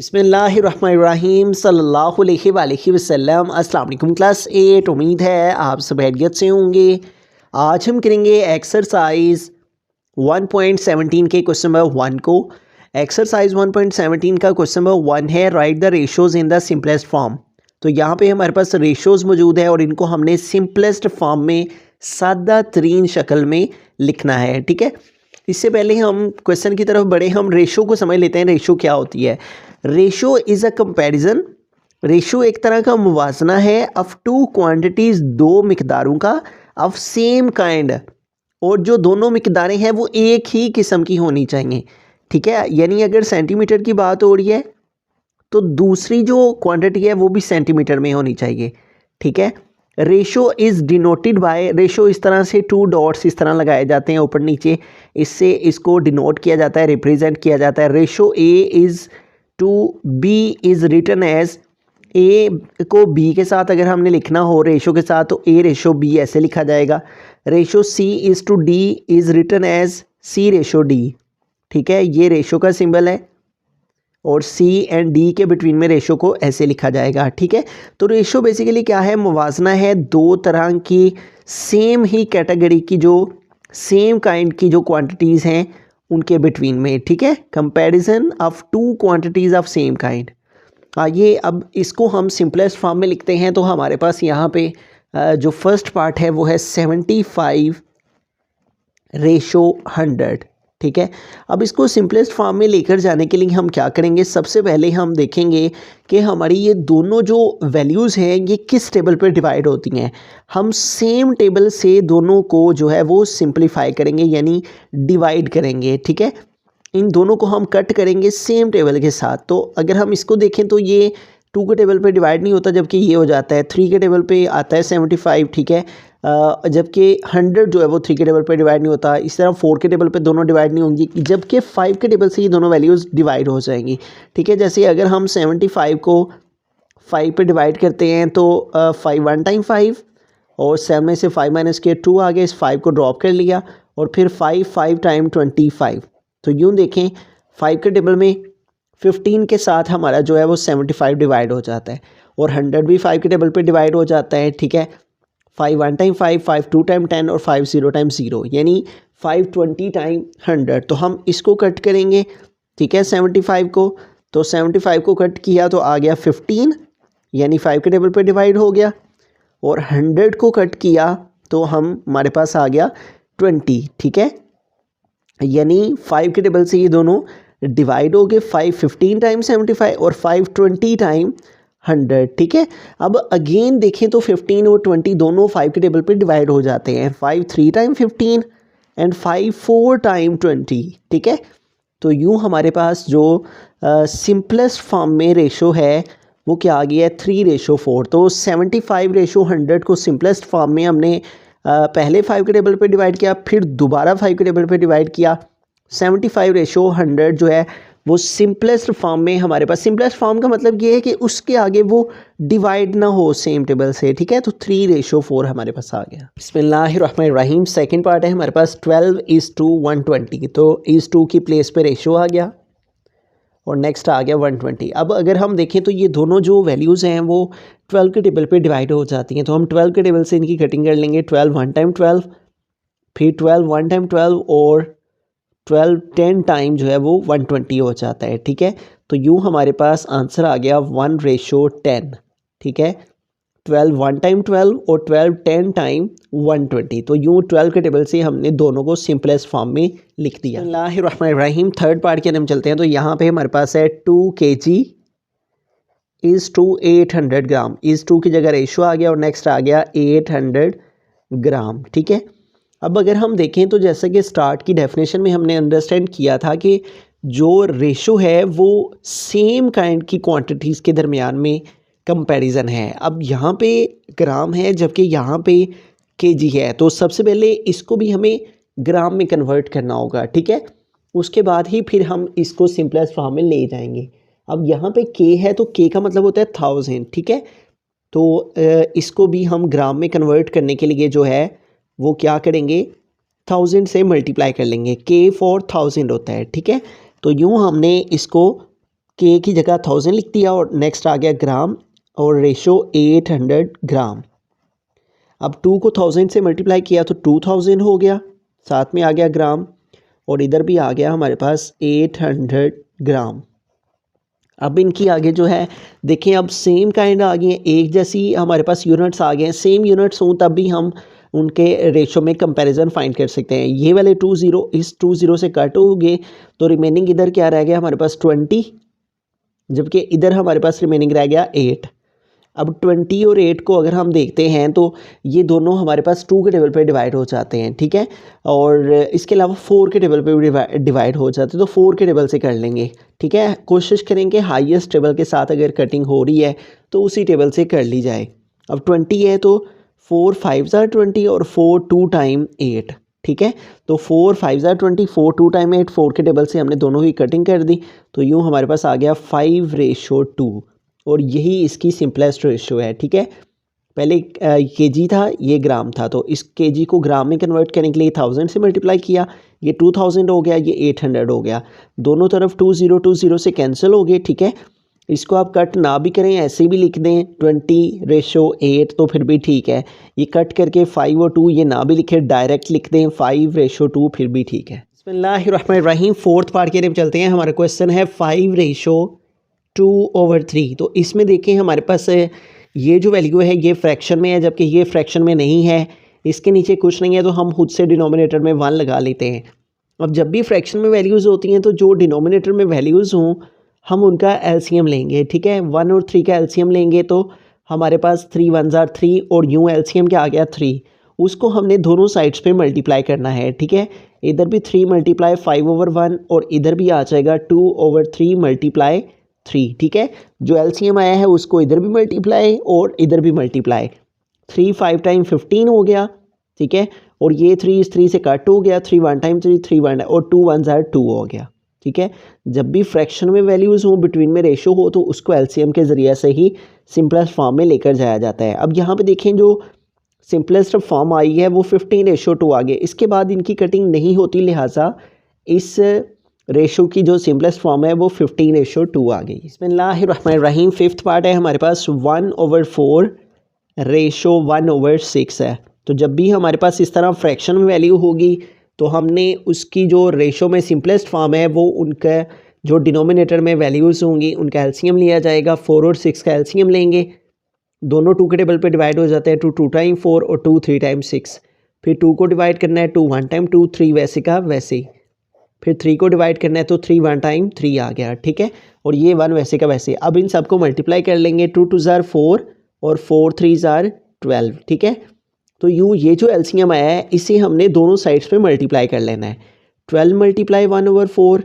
बिस्मिल्लाहिर्रहमानिर्रहीम सल्लल्लाहु अलैहि वसल्लम। अस्सलाम वालेकुम क्लास 8। उम्मीद है आप सब खैरियत से होंगे। आज हम करेंगे एक्सरसाइज 1.17 के क्वेश्चन नंबर 1 को। एक्सरसाइज 1.17 का क्वेश्चन नंबर 1 है right the ratios in the simplest form. तो यहाँ पे हमारे पास रेशोज़ मौजूद है और इनको हमने सिंपलेस्ट फॉर्म में सादा तरीन शक्ल में लिखना है। ठीक है, इससे पहले हम क्वेश्चन की तरफ बढ़े, हम रेशो को समझ लेते हैं। रेशो क्या होती है? Ratio is a comparison. Ratio एक तरह का मुवाजना है ऑफ टू क्वांटिटीज़, दो मिकदारों का, ऑफ सेम काइंड, और जो दोनों मिकदारें हैं वो एक ही किस्म की होनी चाहिए। ठीक है, यानी अगर सेंटीमीटर की बात हो रही है तो दूसरी जो क्वांटिटी है वो भी सेंटीमीटर में होनी चाहिए। ठीक है, ratio is denoted by, ratio इस तरह से टू डॉट्स इस तरह लगाए जाते हैं ऊपर नीचे, इससे इसको डिनोट किया जाता है, रिप्रेजेंट किया जाता है। Ratio A is to B is written as, A को बी के साथ अगर हमने लिखना हो रेशो के साथ तो ए रेशो बी ऐसे लिखा जाएगा। Ratio C is to D is written as C ratio D. ठीक है, ये रेशो का सिंबल है और सी एंड डी के बिटवीन में रेशो को ऐसे लिखा जाएगा। ठीक है, तो रेशो बेसिकली क्या है? मुवाजना है दो तरह की सेम ही कैटेगरी की, जो सेम काइंड की जो क्वांटिटीज़ हैं उनके बिटवीन में। ठीक है, comparison of two quantities of same kind. आइए अब इसको हम सिंपलेस्ट फॉर्म में लिखते हैं। तो हमारे पास यहाँ पे जो फर्स्ट पार्ट है वो है 75:100। ठीक है, अब इसको सिंपलेस्ट फॉर्म में लेकर जाने के लिए हम क्या करेंगे? सबसे पहले हम देखेंगे कि हमारी ये दोनों जो वैल्यूज़ हैं ये किस टेबल पर डिवाइड होती हैं। हम सेम टेबल से दोनों को जो है वो सिंप्लीफाई करेंगे, यानी डिवाइड करेंगे। ठीक है, इन दोनों को हम कट करेंगे सेम टेबल के साथ। तो अगर हम इसको देखें तो ये 2 के टेबल पे डिवाइड नहीं होता, जबकि ये हो जाता है 3 के टेबल पे आता है 75। ठीक है, जबकि 100 जो है वो 3 के टेबल पे डिवाइड नहीं होता। इस तरह 4 के टेबल पे दोनों डिवाइड नहीं होंगी, जबकि 5 के टेबल से ये दोनों वैल्यूज़ डिवाइड हो जाएंगी। ठीक है, जैसे अगर हम 75 को 5 पे डिवाइड करते हैं तो 5 1 टाइम 5 और 7 में से 5 माइनस के 2 आ गए, इस 5 को ड्रॉप कर लिया और फिर 5 टाइम 25। तो यूँ देखें 5 के टेबल में 15 के साथ हमारा जो है वो 75 डिवाइड हो जाता है और 100 भी 5 के टेबल पे डिवाइड हो जाता है। ठीक है, 5 1 टाइम 5, 5 2 टाइम 10 और 5 0 टाइम 0, यानी 5 20 टाइम 100। तो हम इसको कट करेंगे। ठीक है, 75 को, तो 75 को कट किया तो आ गया 15, यानी 5 के टेबल पे डिवाइड हो गया, और 100 को कट किया तो हमारे पास आ गया 20। ठीक है, यानी 5 के टेबल से ये दोनों डिवाइड हो गए, 5 15 टाइम 75 और 5 20 टाइम 100। ठीक है, अब अगेन देखें तो 15 और 20 दोनों 5 के टेबल पे डिवाइड हो जाते हैं, 5 3 टाइम 15 एंड 5 4 टाइम 20। ठीक है, तो यूँ हमारे पास जो सिंपलेस्ट फॉर्म में रेशो है वो क्या आ गया है? 3:4। तो 75:100 को सिंपलेस्ट फॉर्म में हमने पहले 5 के टेबल पे डिवाइड किया, फिर दोबारा 5 के टेबल पे डिवाइड किया। 75:100 जो है वो सिंपलेस्ट फॉर्म में हमारे पास, सिंपलेस्ट फॉर्म का मतलब ये है कि उसके आगे वो डिवाइड ना हो सेम टेबल से। ठीक है, तो 3:4 हमारे पास आ गया। बिस्मिल्लाहिर्रहमानिर्रहीम। सेकंड पार्ट है हमारे पास 12:120। तो 1:2 की प्लेस पे रेशो आ गया और नेक्स्ट आ गया 120। अब अगर हम देखें तो ये दोनों जो वैल्यूज़ हैं वो 12 के टेबल पे डिवाइड हो जाती हैं। तो हम 12 के टेबल से इनकी कटिंग कर लेंगे। 12 1 टाइम 12, फिर 12 1 टाइम 12 और 12 10 टाइम जो है वो 120 हो जाता है। ठीक है, तो यूँ हमारे पास आंसर आ गया 1:10। ठीक है, 12 1 टाइम 12 और 12 10 टाइम 120। तो यूँ 12 के टेबल से हमने दोनों को सिंपलेस्ट फॉर्म में लिख दिया। बिस्मिल्लाहिर्रहमानिर्रहीम। थर्ड पार्ट के अंदर हम चलते हैं। तो यहाँ पे हमारे पास है 2 kg is to 800 gram. Is to की जगह रेशो आ गया और नेक्स्ट आ गया 800 ग्राम। ठीक है, अब अगर हम देखें तो जैसे कि स्टार्ट की डेफिनेशन में हमने अंडरस्टैंड किया था कि जो रेशो है वो सेम काइंड की क्वांटिटीज़ के दरमियान में कंपैरिजन है। अब यहाँ पे ग्राम है जबकि यहाँ पे केजी है, तो सबसे पहले इसको भी हमें ग्राम में कन्वर्ट करना होगा। ठीक है, उसके बाद ही फिर हम इसको सिंपलेस्ट फॉर्म में ले जाएंगे। अब यहाँ पे के है तो के का मतलब होता है 1000। ठीक है, तो इसको भी हम ग्राम में कन्वर्ट करने के लिए जो है वो क्या करेंगे? 1000 से मल्टीप्लाई कर लेंगे। के फॉर 1000 होता है। ठीक है, तो यूँ हमने इसको के की जगह 1000 लिख दिया और नेक्स्ट आ गया ग्राम और रेशो 800 ग्राम। अब 2 को 1000 से मल्टीप्लाई किया तो 2000 हो गया, साथ में आ गया ग्राम और इधर भी आ गया हमारे पास 800 ग्राम। अब इनकी आगे जो है देखें, अब सेम काइंड आ गई हैं, एक जैसी हमारे पास यूनिट्स आ गए हैं। सेम यूनिट्स हों तब भी हम उनके रेशो में कंपैरिजन फाइंड कर सकते हैं। ये वाले 20 इस 20 से कट हो गए तो रिमेनिंग इधर क्या रह गया हमारे पास 20, जबकि इधर हमारे पास रिमेनिंग रह गया 8। अब 20 और 8 को अगर हम देखते हैं तो ये दोनों हमारे पास 2 के टेबल पे डिवाइड हो जाते हैं, ठीक है। और इसके अलावा 4 के टेबल पे भी डिवाइड हो जाते हैं, तो 4 के टेबल से कर लेंगे, ठीक है। कोशिश करेंगे हाईएस्ट टेबल के साथ अगर कटिंग हो रही है तो उसी टेबल से कर ली जाए। अब 20 है तो 4 5 ज़ार 20 और 4 2 टाइम 8, ठीक है। तो 4 5 ज़ार 20, 4 2 टाइम 8, 4 के टेबल से हमने दोनों ही कटिंग कर दी, तो यूँ हमारे पास आ गया 5:2 और यही इसकी सिंपलेस्ट रेशो है, ठीक है। पहले केजी था, ये ग्राम था, तो इस केजी को ग्राम में कन्वर्ट करने के लिए 1000 से मल्टीप्लाई किया, ये 2000 हो गया, ये 800 हो गया, दोनों तरफ 20 से कैंसिल हो गए, ठीक है। इसको आप कट ना भी करें, ऐसे भी लिख दें 20:8 तो फिर भी ठीक है। ये कट करके 5 और 2 ये ना भी लिखे, डायरेक्ट लिख दें 5:2 फिर भी ठीक है। बिस्मिल्लाहिर्रहमानिर्रहीम, फोर्थ पार्ट की तरफ चलते हैं। हमारा क्वेश्चन है 5:2/3। तो इसमें देखें हमारे पास ये जो वैल्यू है ये फ्रैक्शन में है, जबकि ये फ्रैक्शन में नहीं है, इसके नीचे कुछ नहीं है, तो हम खुद से डिनोमिनेटर में 1 लगा लेते हैं। अब जब भी फ्रैक्शन में वैल्यूज़ होती हैं तो जो डिनोमिनेटर में वैल्यूज़ हों हम उनका एलसीएम लेंगे, ठीक है। 1 और 3 का एलसीएम लेंगे तो हमारे पास 3 1 ज़ार 3 और यूँ एलसीएम क्या आ गया 3, उसको हमने दोनों साइड्स पे मल्टीप्लाई करना है, ठीक है। इधर भी 3 × 5/1 और इधर भी आ जाएगा 2/3 × 3, ठीक है। जो एलसीएम आया है उसको इधर भी मल्टीप्लाई और इधर भी मल्टीप्लाई, 3 5 टाइम 15 हो गया, ठीक है। और ये 3 इस 3 से कट हो गया, 3 1 टाइम 3 3 1 और 2 1 ज़ार 2 हो गया, ठीक है। जब भी फ्रैक्शन में वैल्यूज़ हो, बिटवीन में रेशो हो, तो उसको एलसीएम के ज़रिए से ही सिंपलेस्ट फॉर्म में लेकर जाया जाता है। अब यहाँ पे देखें जो सिंपलेस्ट फॉर्म आई है वो 15:2 आ गए, इसके बाद इनकी कटिंग नहीं होती, लिहाजा इस रेशो की जो सिंपलेस्ट फॉर्म है वो 15:2 आ गई। बिस्मिल्लाहिर्रहमानिर्रहीम, फिफ्थ पार्ट है हमारे पास 1/4 रेशो 1/6 है। तो जब भी हमारे पास इस तरह फ्रैक्शन में वैल्यू होगी तो हमने उसकी जो रेशो में सिंपलेस्ट फॉर्म है वो उनका जो डिनोमिनेटर में वैल्यूज़ होंगी उनका एलसीएम लिया जाएगा। 4 और 6 का एलसीएम लेंगे, दोनों 2 के टेबल पे डिवाइड हो जाते हैं, 2 2 टाइम 4 और 2 3 टाइम 6। फिर 2 को डिवाइड करना है, 2 1 टाइम 2, 3 वैसे का वैसे ही। फिर 3 को डिवाइड करना है तो 3 1 टाइम 3 आ गया, ठीक है। और ये 1 वैसे का वैसे। अब इन सबको मल्टीप्लाई कर लेंगे, 2 2 ज़ार 4 और 4 3 ज़ार 12, ठीक है। तो यूँ ये जो एलसीएम आया है इसे हमने दोनों साइड्स पे मल्टीप्लाई कर लेना है, 12 × 1/4,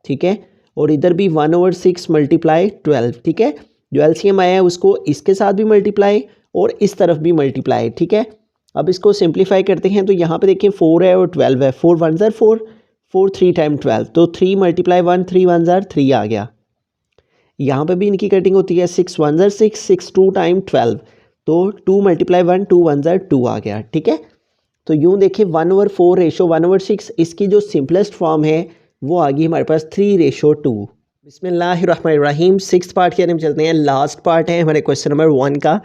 ठीक है। और इधर भी 1/6 × 12, ठीक है। जो एलसीएम आया है उसको इसके साथ भी मल्टीप्लाई और इस तरफ भी मल्टीप्लाई, ठीक है। अब इसको सिंप्लीफाई करते हैं तो यहाँ पे देखें 4 है और 12 है, 4 1 ज़ार 4, 4 3 टाइम 12, तो 3 × 1 3 1 ज़ार 3 आ गया। यहाँ पे भी इनकी कटिंग होती है, 6 1 ज़ार 6, 6 2 टाइम 12, तो 2 × 1 2 1 ज़ार 2 आ गया, ठीक है। तो यूँ देखें 1/4 रेशो 1/6, इसकी जो सिंपलेस्ट फॉर्म है वो आ गई हमारे पास 3:2। बिस्मिल्लाहिर्रहमानिर्रहीम, सिक्स्थ पार्ट के अंदर चलते हैं, लास्ट पार्ट है हमारे क्वेश्चन नंबर 1 का।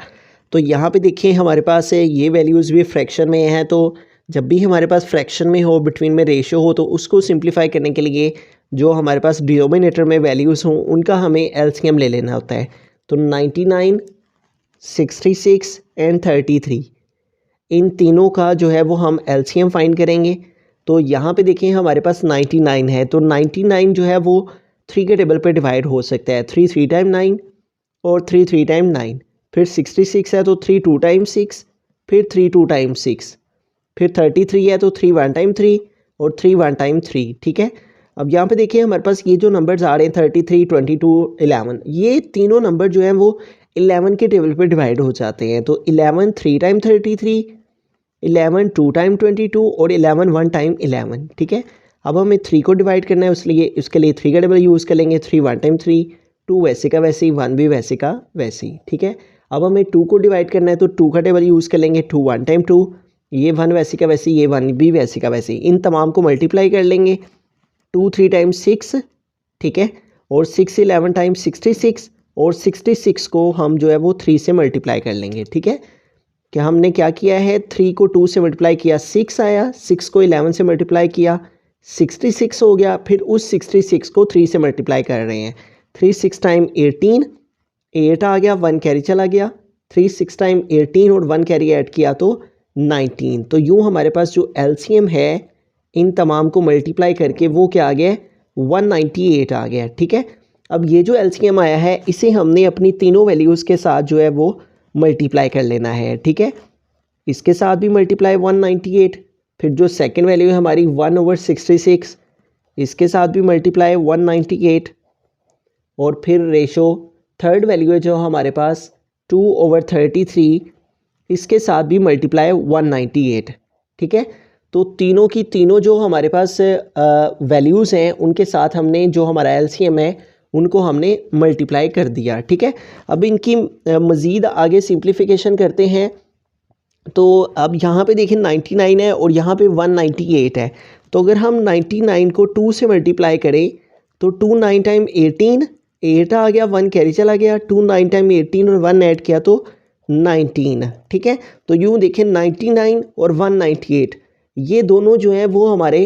तो यहाँ पे देखिए हमारे पास ये वैल्यूज़ भी फ्रैक्शन में हैं, तो जब भी हमारे पास फ्रैक्शन में हो, बिटवीन में रेशो हो, तो उसको सिंप्लीफाई करने के लिए जो हमारे पास डिनोमिनेटर में वैल्यूज़ हों उनका हमें एलसीएम ले लेना होता है। तो 99 66 एंड 33 इन तीनों का जो है वो हम एलसीएम फाइंड करेंगे। तो यहाँ पे देखें हमारे पास 99 है, तो 99 जो है वो 3 के टेबल पे डिवाइड हो सकता है, 3 3 टाइम 9 और 3 3 टाइम 9। फिर 66 है तो 3 2 टाइम 6, फिर 3 2 टाइम 6। फिर 33 है तो 3 1 टाइम 3 और 3 1 टाइम 3, ठीक है। अब यहाँ पे देखिए हमारे पास ये जो नंबर्स आ रहे हैं 33 22 11, ये तीनों नंबर जो हैं वो 11 के टेबल पे डिवाइड हो जाते हैं। तो 11 3 टाइम 33, 11 2 टाइम 22 और 11 1 टाइम 11, ठीक है। अब हमें 3 को डिवाइड करना है, उसके लिए 3 का टेबल यूज़ कर लेंगे, 3 1 टाइम 3, 2 वैसे का वैसे ही, 1 भी वैसे का वैसे ही, ठीक है। अब हमें 2 को डिवाइड करना है तो 2 का टेबल यूज़ कर लेंगे, 2 1 टाइम 2, ये 1 वैसे का वैसे, ये 1 भी वैसे का वैसे। इन तमाम को मल्टीप्लाई कर लेंगे, 2 3 टाइम 6, ठीक है। और 6 11 टाइम्स 66 और 66 को हम जो है वो 3 से मल्टीप्लाई कर लेंगे। ठीक है, कि हमने क्या किया है, 3 को 2 से मल्टीप्लाई किया 6 आया, 6 को 11 से मल्टीप्लाई किया 66 हो गया, फिर उस 66 को 3 से मल्टीप्लाई कर रहे हैं। 3 6 टाइम 18, 8 आ गया, 1 कैरी चला गया, 3 6 टाइम 18 और 1 कैरी ऐड किया तो 19। तो यूँ हमारे पास जो एलसीएम है इन तमाम को मल्टीप्लाई करके वो क्या आ गया, 198 आ गया। ठीक है, अब ये जो एलसीएम आया है इसे हमने अपनी तीनों वैल्यूज़ के साथ जो है वो मल्टीप्लाई कर लेना है। ठीक है, इसके साथ भी मल्टीप्लाई 198, फिर जो सेकंड वैल्यू है हमारी 1/66, इसके साथ भी मल्टीप्लाई 198, और फिर रेशो थर्ड वैल्यू है जो हमारे पास 2/33, इसके साथ भी मल्टीप्लाई 198। ठीक है, तो तीनों की तीनों जो हमारे पास वैल्यूज़ हैं उनके साथ हमने जो हमारा एलसीएम है उनको हमने मल्टीप्लाई कर दिया। ठीक है, अब इनकी मज़ीद आगे सिंप्लीफिकेशन करते हैं। तो अब यहाँ पे देखें 99 है और यहाँ पे 198 है, तो अगर हम 99 को 2 से मल्टीप्लाई करें तो 2 9 टाइम 18, 8 आ गया, 1 कैरी चला गया, 2 9 टाइम 18 और 1 ऐड किया तो 19। ठीक है, तो यूँ देखें 99 और 198 ये दोनों जो है वो हमारे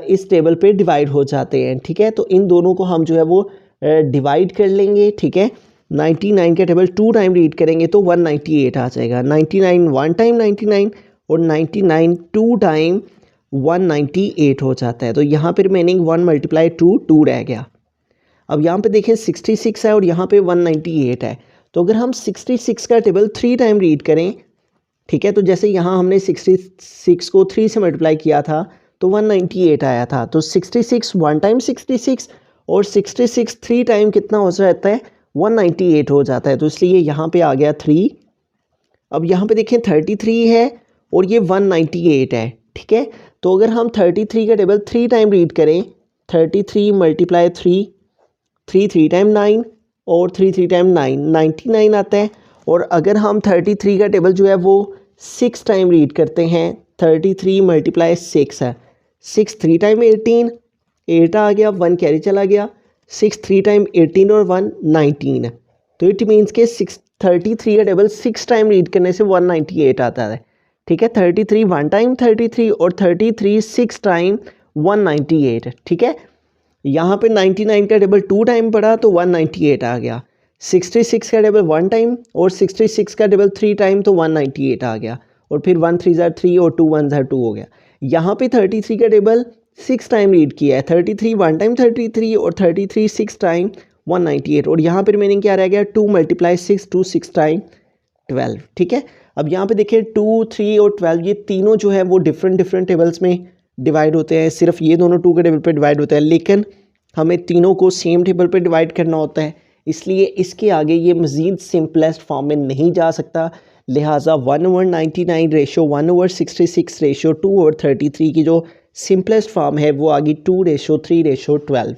इस टेबल पे डिवाइड हो जाते हैं। ठीक है, तो इन दोनों को हम जो है वो डिवाइड कर लेंगे। ठीक है, 99 का टेबल 2 टाइम रीड करेंगे तो 198 आ जाएगा। 99 1 टाइम 99 और 99 2 टाइम 198 हो जाता है। तो यहाँ पे रिमेनिंग 1 मल्टीप्लाई 2 2 रह गया। अब यहाँ पे देखें 66 है और यहाँ पे 198 है, तो अगर हम 66 का टेबल 3 टाइम रीड करें, ठीक है, तो जैसे यहाँ हमने 66 को 3 से मल्टीप्लाई किया था तो 198 आया था, तो 66 1 टाइम 66 और 66 3 टाइम कितना हो जाता है, 198 हो जाता है, तो इसलिए यहाँ पे आ गया 3। अब यहाँ पे देखें 33 है और ये 198 है। ठीक है, तो अगर हम 33 का टेबल 3 टाइम रीड करें, 33 मल्टीप्लाई 3, 3 3 टाइम 9 और 3 3 टाइम 9 99 आता है। और अगर हम 33 का टेबल जो है वो 6 टाइम रीड करते हैं, 33 मल्टीप्लाई 6 है, 6 3 टाइम 18, 8 आ गया, 1 कैरी चला गया, 6 3 टाइम 18 और 1 19। तो इट मीन्स के 33 का टेबल 6 टाइम रीड करने से 198 आता है। ठीक है, 33 1 टाइम 33 और 33 6 टाइम 198। ठीक है, यहाँ पे 99 का टेबल 2 टाइम पड़ा तो 198 आ गया, 66 का टेबल 1 टाइम और 66 का टेबल 3 टाइम तो 198 आ गया, और फिर 1 3 ज़ा 3 और 2 1 ज़ा 2 हो गया। यहाँ पे 33 का टेबल 6 टाइम रीड किया है, 33 1 टाइम 33 और 33 6 टाइम 198, और यहाँ पे रिमेनिंग क्या रह गया, 2 मल्टीप्लाई 6 2 6 टाइम 12। ठीक है, अब यहाँ पे देखिए 2 3 और 12 ये तीनों जो है वो डिफरेंट टेबल्स में डिवाइड होते हैं, सिर्फ ये दोनों 2 के टेबल पे डिवाइड होता है, लेकिन हमें तीनों को सेम टेबल पे डिवाइड करना होता है, इसलिए इसके आगे ये मज़ीद सिंपलेस्ट फॉर्म में नहीं जा सकता। लिहाजा 1/99 रेशो 1/66 रेशो 2/33 की जो सिंपलेस्ट फॉर्म है वो आ गई 2:3:12।